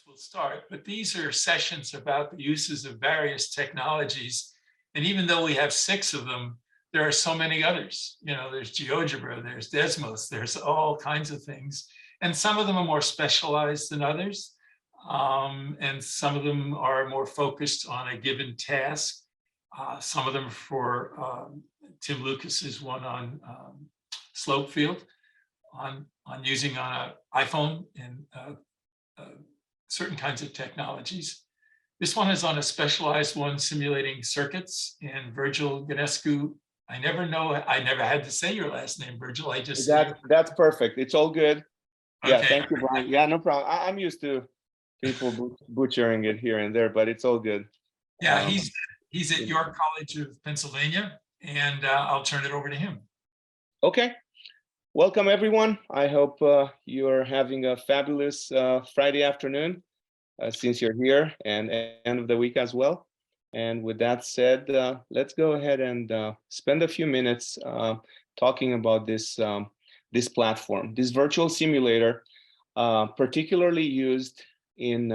We'll start, but these are sessions about the uses of various technologies. And even though we have 6 of them, there are so many others. You know, there's GeoGebra, there's Desmos, there's all kinds of things. And some of them are more specialized than others. And some of them are more focused on a given task. Some of them for Tim Lucas's one on slope field, on using on an iPhone and certain kinds of technologies. This one is on a specialized one simulating circuits, and Virgil Ganescu. I never had to say your last name, Virgil. I just that's perfect. It's all good. Yeah, okay. Thank you, Brian. Yeah, no problem. I'm used to people butchering it here and there, but it's all good. Yeah, he's at York College of Pennsylvania, and I'll turn it over to him. Okay. Welcome, everyone. I hope you're having a fabulous Friday afternoon since you're here, and end of the week as well. And with that said, let's go ahead and spend a few minutes talking about this platform, this virtual simulator, particularly used in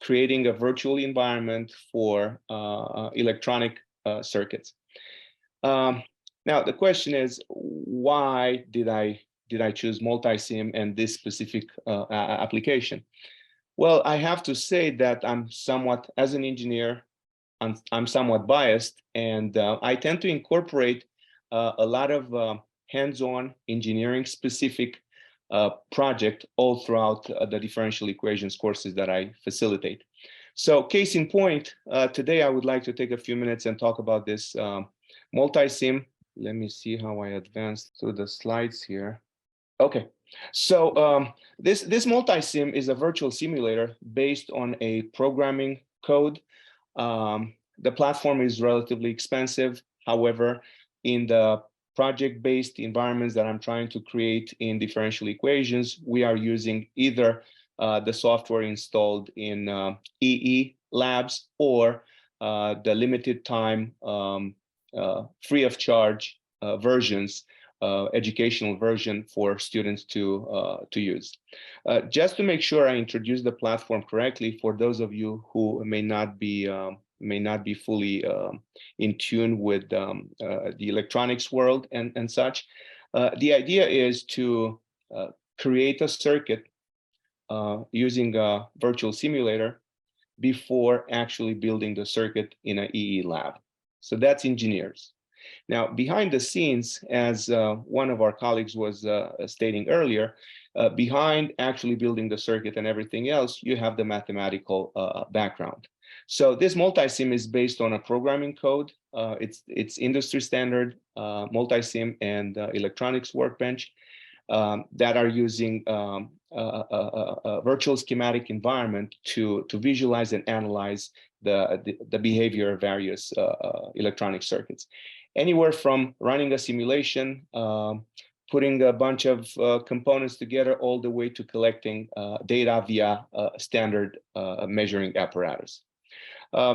creating a virtual environment for electronic circuits. Now, the question is, why did I choose Multisim and this specific application? Well, I have to say that as an engineer, I'm somewhat biased, and I tend to incorporate a lot of hands-on engineering specific project all throughout the differential equations courses that I facilitate. So case in point, today I would like to take a few minutes and talk about this Multisim. Let me see how I advance through the slides here. Okay, so this Multisim is a virtual simulator based on a programming code. The platform is relatively expensive. However, in the project-based environments that I'm trying to create in differential equations, we are using either the software installed in EE labs or the limited time free of charge versions, educational version for students to use. Just to make sure I introduce the platform correctly for those of you who may not be fully in tune with the electronics world and such, the idea is to create a circuit using a virtual simulator before actually building the circuit in an EE lab. So that's engineers. Now, behind the scenes, as one of our colleagues was stating earlier, behind actually building the circuit and everything else, you have the mathematical background. So this Multisim is based on a programming code. It's industry standard Multisim and electronics workbench that are using a virtual schematic environment to visualize and analyze the behavior of various electronic circuits. Anywhere from running a simulation, putting a bunch of components together, all the way to collecting data via standard measuring apparatus.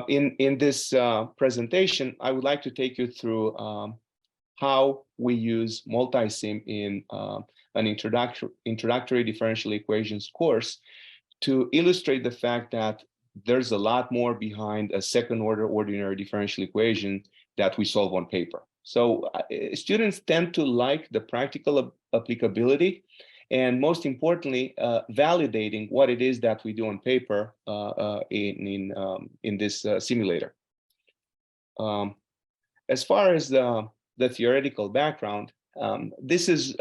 In this presentation, I would like to take you through how we use Multisim in an introductory differential equations course to illustrate the fact that there's a lot more behind a second order ordinary differential equation that we solve on paper. So students tend to like the practical applicability, and most importantly, validating what it is that we do on paper in this simulator. As far as the theoretical background, this is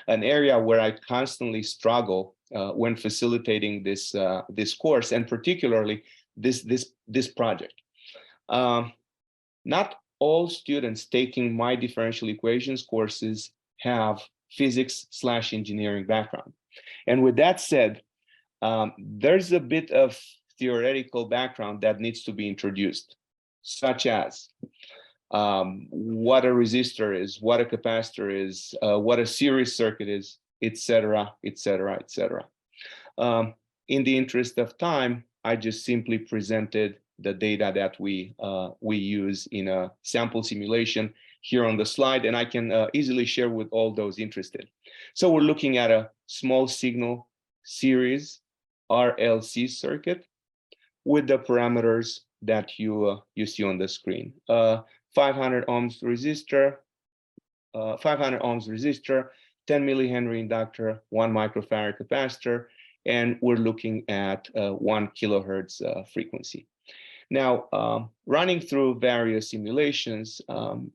an area where I constantly struggle when facilitating this course, and particularly this project. Not all students taking my differential equations courses have physics/engineering background. And with that said, there's a bit of theoretical background that needs to be introduced, such as what a resistor is, what a capacitor is, what a series circuit is, etc., etc., etc. In the interest of time, I just simply presented the data that we use in a sample simulation here on the slide, and I can easily share with all those interested. So we're looking at a small signal series RLC circuit with the parameters that you see on the screen. 500 ohms resistor, 500 ohms resistor, 10 millihenry inductor, 1 microfarad capacitor, and we're looking at 1 kilohertz frequency. Now, running through various simulations,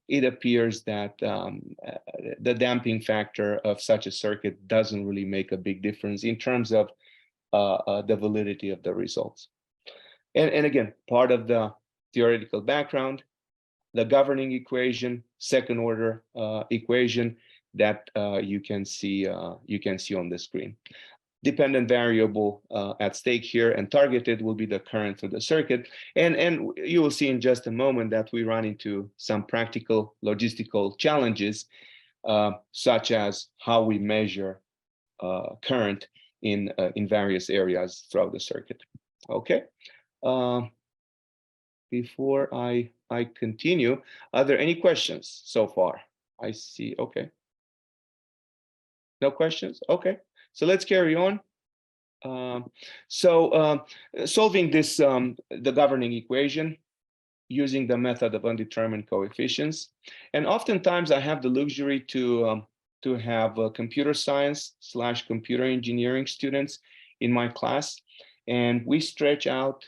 it appears that the damping factor of such a circuit doesn't really make a big difference in terms of the validity of the results. And again, part of the theoretical background, the governing equation, second order equation that you can see on the screen. Dependent variable at stake here and targeted will be the current through the circuit. And you will see in just a moment that we run into some practical logistical challenges, such as how we measure current in various areas throughout the circuit. Okay. Before I continue, are there any questions so far? I see. Okay. No questions? Okay. So let's carry on. Solving this, the governing equation using the method of undetermined coefficients. And oftentimes I have the luxury to have computer science / computer engineering students in my class. And we stretch out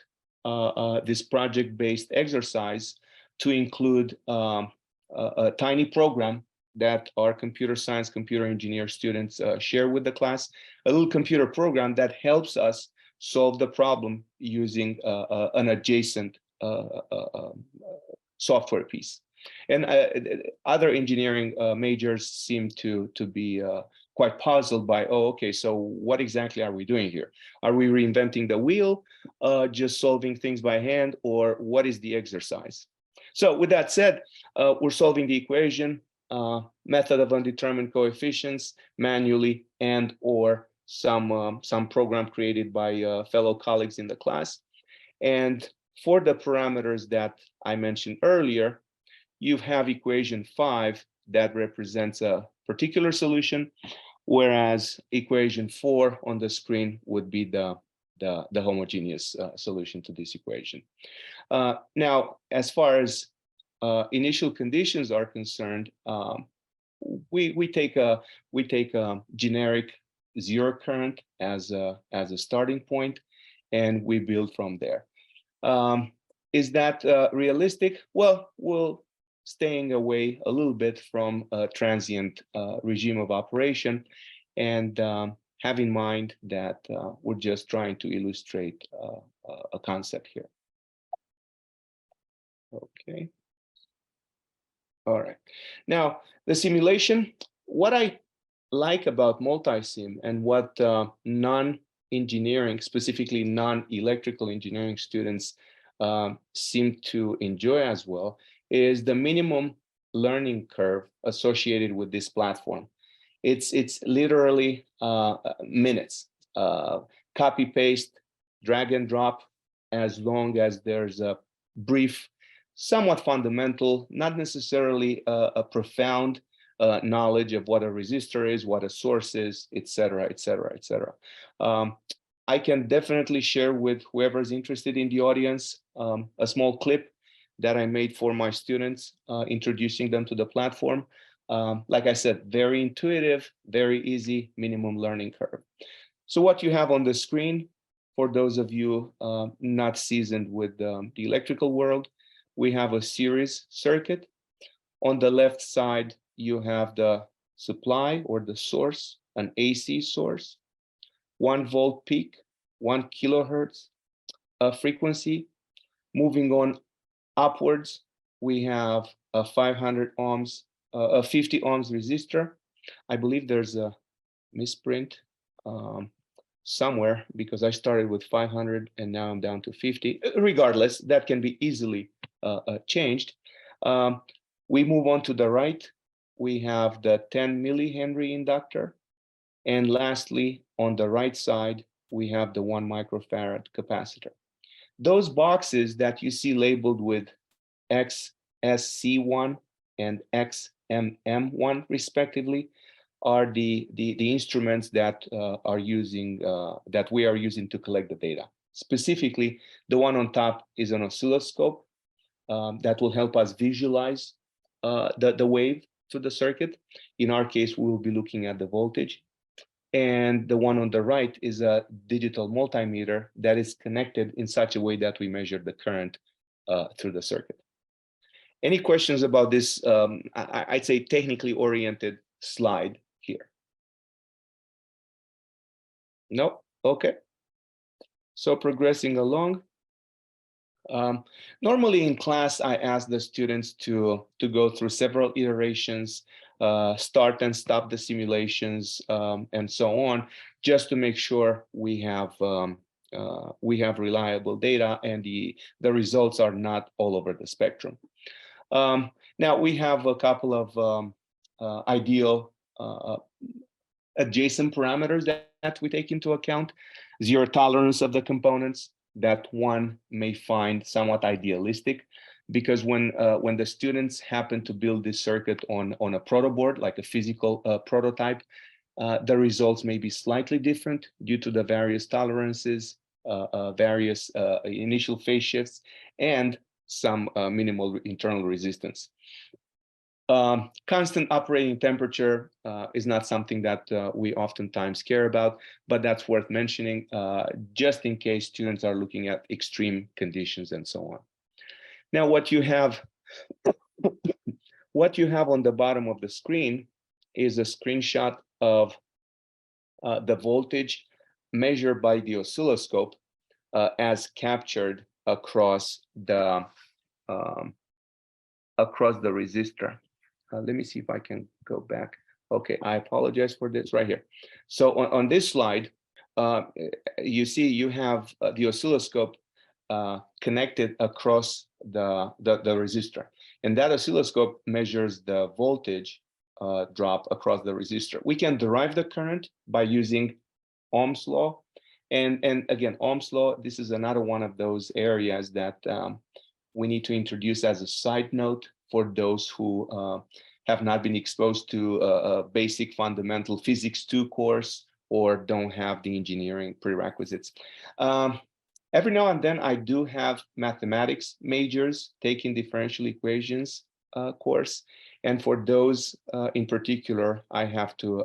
this project-based exercise to include a tiny program that our computer science, computer engineer students share with the class, a little computer program that helps us solve the problem using an adjacent software piece. And other engineering majors seem to be quite puzzled by, oh, okay, so what exactly are we doing here? Are we reinventing the wheel, just solving things by hand, or what is the exercise? So with that said, we're solving the equation, method of undetermined coefficients manually and or some program created by fellow colleagues in the class. And for the parameters that I mentioned earlier, you have equation 5 that represents a particular solution, whereas equation 4 on the screen would be the homogeneous solution to this equation. Now, as far as initial conditions are concerned, we take a generic zero current as a starting point, and we build from there. Is that realistic? Well, we're staying away a little bit from a transient regime of operation, and have in mind that we're just trying to illustrate a concept here. Okay. All right. Now, the simulation, what I like about Multisim and what non-engineering, specifically non-electrical engineering students seem to enjoy as well, is the minimum learning curve associated with this platform. It's literally minutes, copy, paste, drag and drop, as long as there's a brief, somewhat fundamental, not necessarily a profound knowledge of what a resistor is, what a source is, etc., etc., etc. I can definitely share with whoever's interested in the audience a small clip that I made for my students, introducing them to the platform. Like I said, very intuitive, very easy, minimum learning curve. So what you have on the screen, for those of you not seasoned with the electrical world, we have a series circuit. On the left side, you have the supply or the source, an AC source, 1 volt peak, 1 kilohertz frequency. Moving on upwards, we have a 500 ohms, a 50 ohms resistor. I believe there's a misprint somewhere because I started with 500 and now I'm down to 50. Regardless, that can be easily changed. We move on to the right. We have the 10 millihenry inductor. And lastly, on the right side, we have the 1 microfarad capacitor. Those boxes that you see labeled with XSC1 and XMM1 respectively are the instruments that that we are using to collect the data. Specifically, the one on top is an oscilloscope that will help us visualize the wave to the circuit. In our case, we will be looking at the voltage. And the one on the right is a digital multimeter that is connected in such a way that we measure the current through the circuit. Any questions about this, I'd say technically oriented slide here? No? Okay. So progressing along. Normally in class, I ask the students to go through several iterations, start and stop the simulations, and so on, just to make sure we have reliable data and the results are not all over the spectrum. Now we have a couple of ideal adjacent parameters that we take into account. Zero tolerance of the components, that one may find somewhat idealistic, because when the students happen to build this circuit on a protoboard, like a physical prototype, the results may be slightly different due to the various tolerances, various initial phase shifts, and some minimal internal resistance. Constant operating temperature is not something that we oftentimes care about, but that's worth mentioning just in case students are looking at extreme conditions and so on. Now, what you have on the bottom of the screen is a screenshot of the voltage measured by the oscilloscope as captured across the resistor. Let me see if I can go back. Okay, I apologize for this right here. So on this slide, you see you have the oscilloscope connected across the resistor. And that oscilloscope measures the voltage drop across the resistor. We can derive the current by using Ohm's law. And again, Ohm's law, this is another one of those areas that we need to introduce as a side note for those who have not been exposed to a basic fundamental physics 2 course or don't have the engineering prerequisites. Every now and then I do have mathematics majors taking differential equations course. And for those in particular, I have to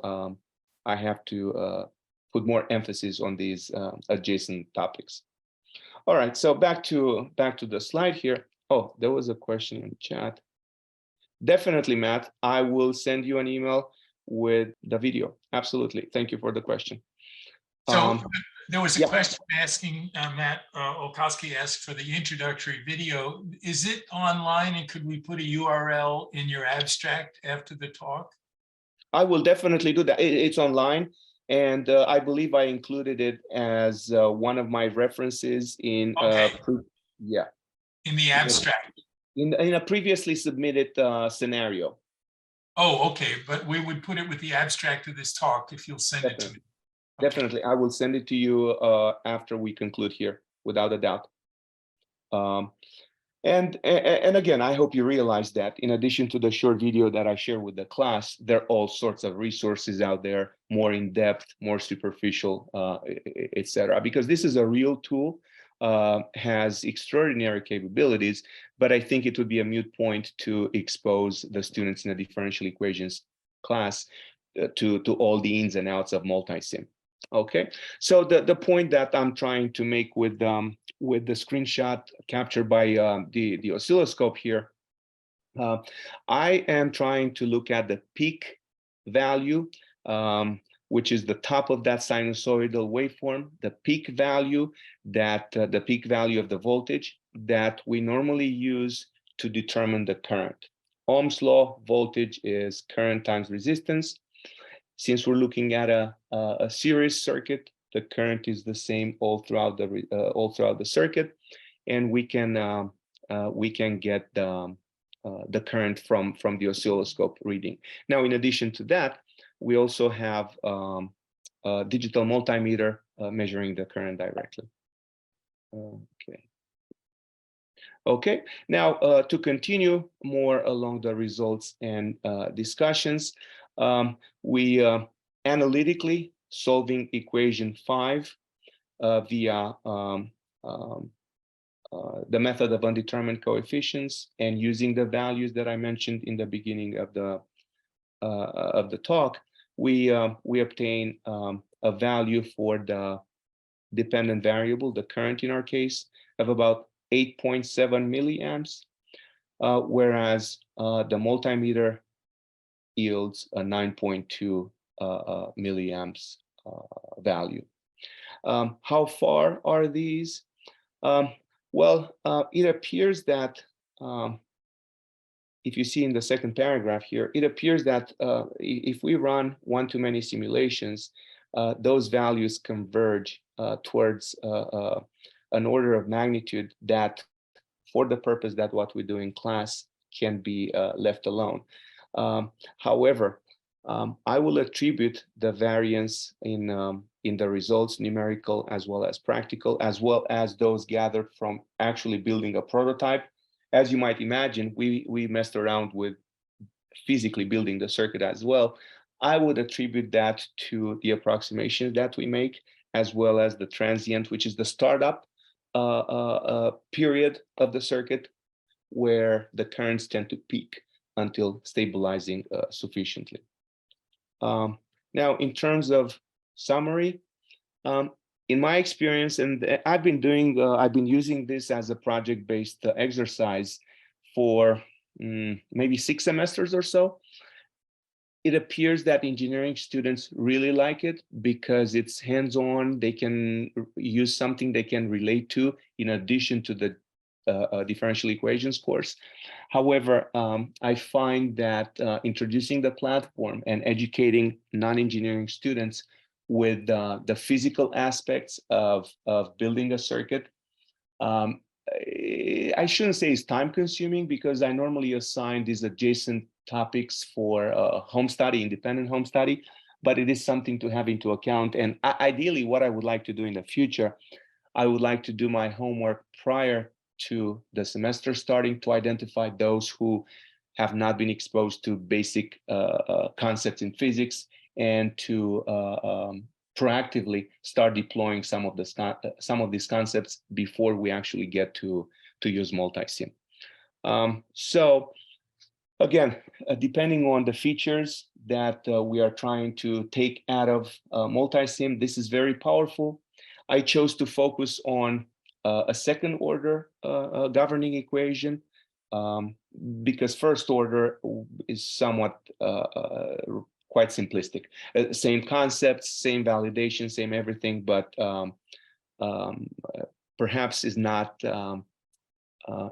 put more emphasis on these adjacent topics. All right, so back to the slide here. Oh, there was a question in chat. Definitely, Matt, I will send you an email with the video. Absolutely. Thank you for the question. So there was a yeah. question asking, Matt Olkowski asked for the introductory video. Is it online, and could we put a URL in your abstract after the talk? I will definitely do that. It's online. And I believe I included it as one of my references in in the abstract. In a previously submitted scenario. Oh, okay. But we would put it with the abstract of this talk if you'll send it to me. Okay. Definitely. I will send it to you after we conclude here, without a doubt. And again, I hope you realize that in addition to the short video that I share with the class, there are all sorts of resources out there, more in depth, more superficial, etc. Because this is a real tool, has extraordinary capabilities, but I think it would be a moot point to expose the students in a differential equations class to all the ins and outs of multisim. Okay, so the point that I'm trying to make with the screenshot captured by the oscilloscope here, I am trying to look at the peak value, which is the top of that sinusoidal waveform, the peak value the peak value of the voltage that we normally use to determine the current. Ohm's law, voltage is current times resistance. Since we're looking at a series circuit, the current is the same all throughout the circuit, and we can get the current from the oscilloscope reading. Now, in addition to that, we also have a digital multimeter measuring the current directly. Okay. Now, to continue more along the results and discussions, We analytically solving equation 5 via the method of undetermined coefficients and using the values that I mentioned in the beginning of the talk, we obtain a value for the dependent variable, the current in our case, of about 8.7 milliamps, whereas the multimeter yields a 9.2 milliamps value. How far are these? Well, it appears that if you see in the second paragraph here, it appears that if we run one-to-many simulations, those values converge towards an order of magnitude that, for the purpose that what we do in class, can be left alone. However, I will attribute the variance in the results, numerical as well as practical, as well as those gathered from actually building a prototype. As you might imagine, we messed around with physically building the circuit as well. I would attribute that to the approximations that we make, as well as the transient, which is the startup period of the circuit, where the currents tend to peak until stabilizing sufficiently. Now, in terms of summary, in my experience, and I've been using this as a project-based exercise for maybe 6 semesters or so. It appears that engineering students really like it because it's hands-on. They can use something they can relate to in addition to the differential equations course. However, I find that introducing the platform and educating non-engineering students with the physical aspects of building a circuit, I shouldn't say it's time consuming because I normally assign these adjacent topics for home study, independent home study, but it is something to have into account. And ideally, what I would like to do in the future, I would like to do my homework prior to the semester starting to identify those who have not been exposed to basic concepts in physics and to proactively start deploying some of these concepts before we actually get to use Multisim. So again, depending on the features that we are trying to take out of Multisim, this is very powerful. I chose to focus on a second order governing equation because first order is somewhat quite simplistic. Same concepts, same validation, same everything, but perhaps is not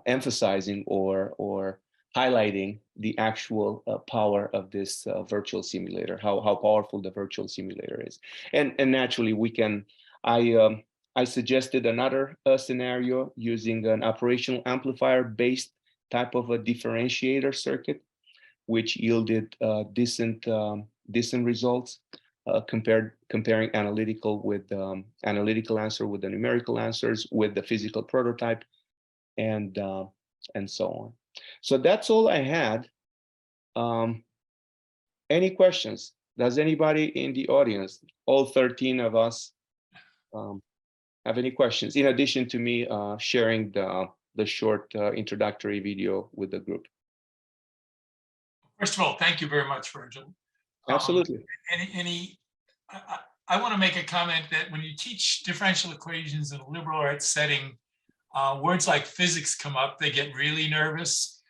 emphasizing or highlighting the actual power of this virtual simulator, how powerful the virtual simulator is. And naturally we can, I suggested another scenario using an operational amplifier based type of a differentiator circuit, which yielded decent results comparing analytical with analytical answer with the numerical answers with the physical prototype, and so on. So that's all I had. Any questions? Does anybody in the audience, all 13 of us, have any questions in addition to me sharing the short introductory video with the group? First of all, thank you very much, Virgil. Absolutely. I want to make a comment that when you teach differential equations in a liberal arts setting, words like physics come up, they get really nervous.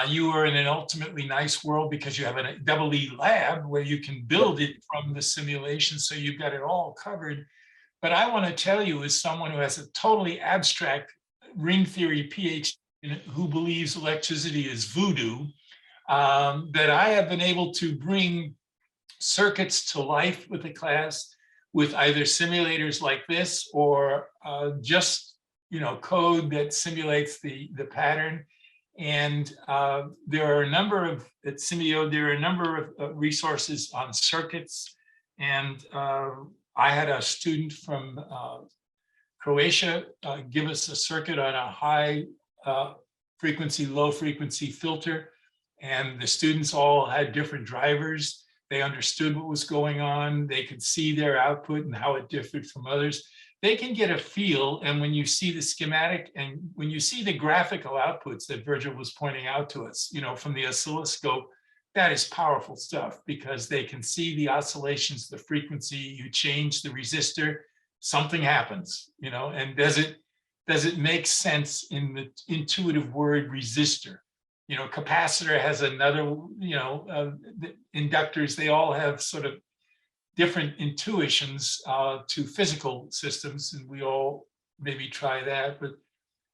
You are in an ultimately nice world because you have a EE lab where you can build it from the simulation, so you've got it all covered. But I want to tell you, as someone who has a totally abstract ring theory PhD who believes electricity is voodoo, that I have been able to bring circuits to life with the class with either simulators like this or just code that simulates the pattern. And there are a number of at Simio, there are a number of resources on circuits. And I had a student from Croatia give us a circuit on a high frequency, low frequency filter. And the students all had different drivers. They understood what was going on. They could see their output and how it differed from others. They can get a feel. And when you see the schematic and when you see the graphical outputs that Virgil was pointing out to us, from the oscilloscope, that is powerful stuff because they can see the oscillations, the frequency. You change the resistor, something happens, and does it make sense in the intuitive word resistor? Capacitor has another, the inductors, they all have sort of different intuitions to physical systems, and we all maybe try that. But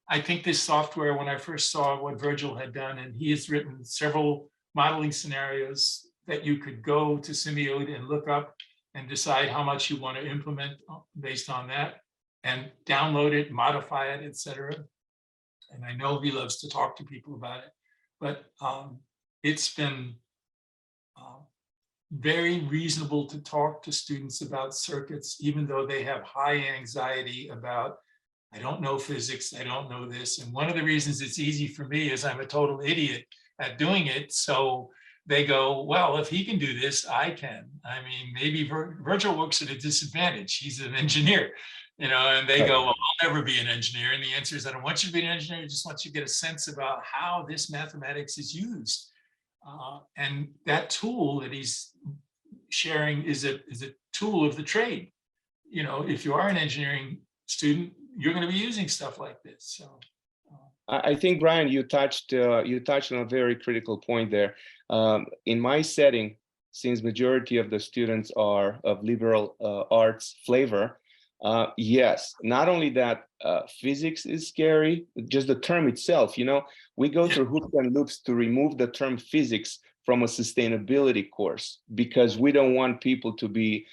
I think this software, when I first saw what Virgil had done, and he has written several modeling scenarios that you could go to Simulate and look up and decide how much you want to implement based on that, and download it, modify it, etc. And I know he loves to talk to people about it, but it's been very reasonable to talk to students about circuits, even though they have high anxiety about, I don't know physics, I don't know this. And one of the reasons it's easy for me is I'm a total idiot at doing it. So they go, well, if he can do this, I can. I mean, maybe Virgil works at a disadvantage. He's an engineer, and they go, well, I'll never be an engineer. And the answer is, I don't want you to be an engineer. I just want you to get a sense about how this mathematics is used. And that tool that he's sharing is a tool of the trade. If you are an engineering student, you're going to be using stuff like this. So I think, Brian, you touched on a very critical point there. In my setting, since majority of the students are of liberal arts flavor, yes, not only that, physics is scary, just the term itself, we go through hoops and loops to remove the term physics from a sustainability course because we don't want people to be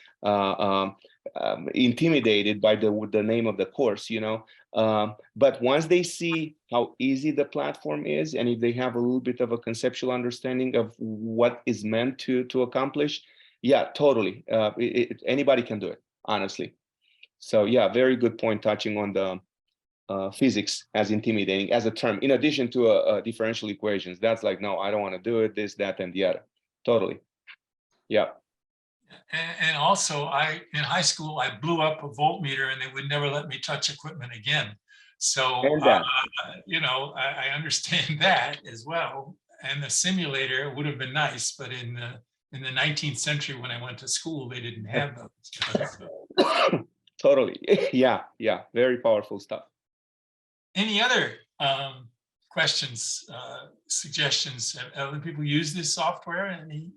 intimidated by the name of the course, but once they see how easy the platform is, and if they have a little bit of a conceptual understanding of what is meant to accomplish, yeah, totally. Anybody can do it, honestly. So yeah, very good point touching on the physics as intimidating as a term, in addition to differential equations. That's like, no, I don't want to do it, this, that, and the other. Totally. Yeah. And also, in high school, I blew up a voltmeter and they would never let me touch equipment again. So, I understand that as well. And the simulator would have been nice, but in the 19th century, when I went to school, they didn't have those. Totally. Yeah. Very powerful stuff. Any other questions, suggestions? Have other people use this software? Any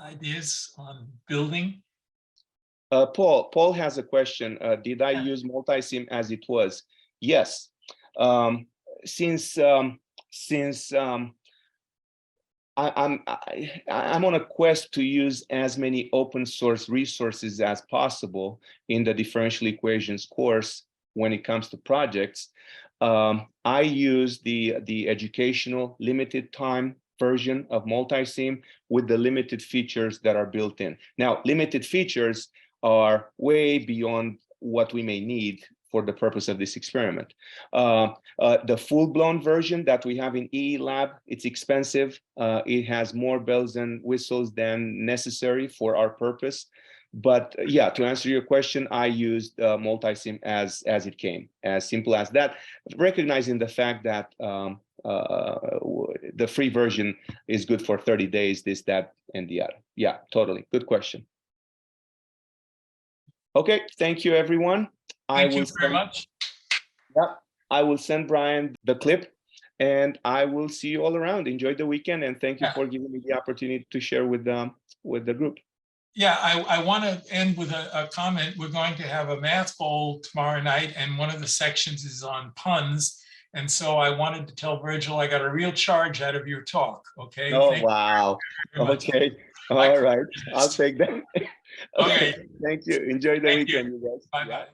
ideas on building? Paul has a question. Did I use Multisim as it was? Yes. Since I'm on a quest to use as many open source resources as possible in the differential equations course when it comes to projects. I use the educational limited time version of Multisim with the limited features that are built in. Now, limited features are way beyond what we may need for the purpose of this experiment. The full-blown version that we have in EE Lab, it's expensive. It has more bells and whistles than necessary for our purpose. But yeah, to answer your question, I used Multisim as it came, as simple as that, recognizing the fact that the free version is good for 30 days, this, that, and the other. Yeah, totally. Good question. Okay, thank you, everyone. Thank you very much. Yeah, I will send Brian the clip, and I will see you all around. Enjoy the weekend, and thank you for giving me the opportunity to share with the group. Yeah, I want to end with a comment. We're going to have a math bowl tomorrow night, and one of the sections is on puns. And so I wanted to tell Virgil I got a real charge out of your talk. Okay. Oh, wow. Okay. All right. I'll take that. Okay. Thank you. Enjoy the weekend, you guys. Bye-bye.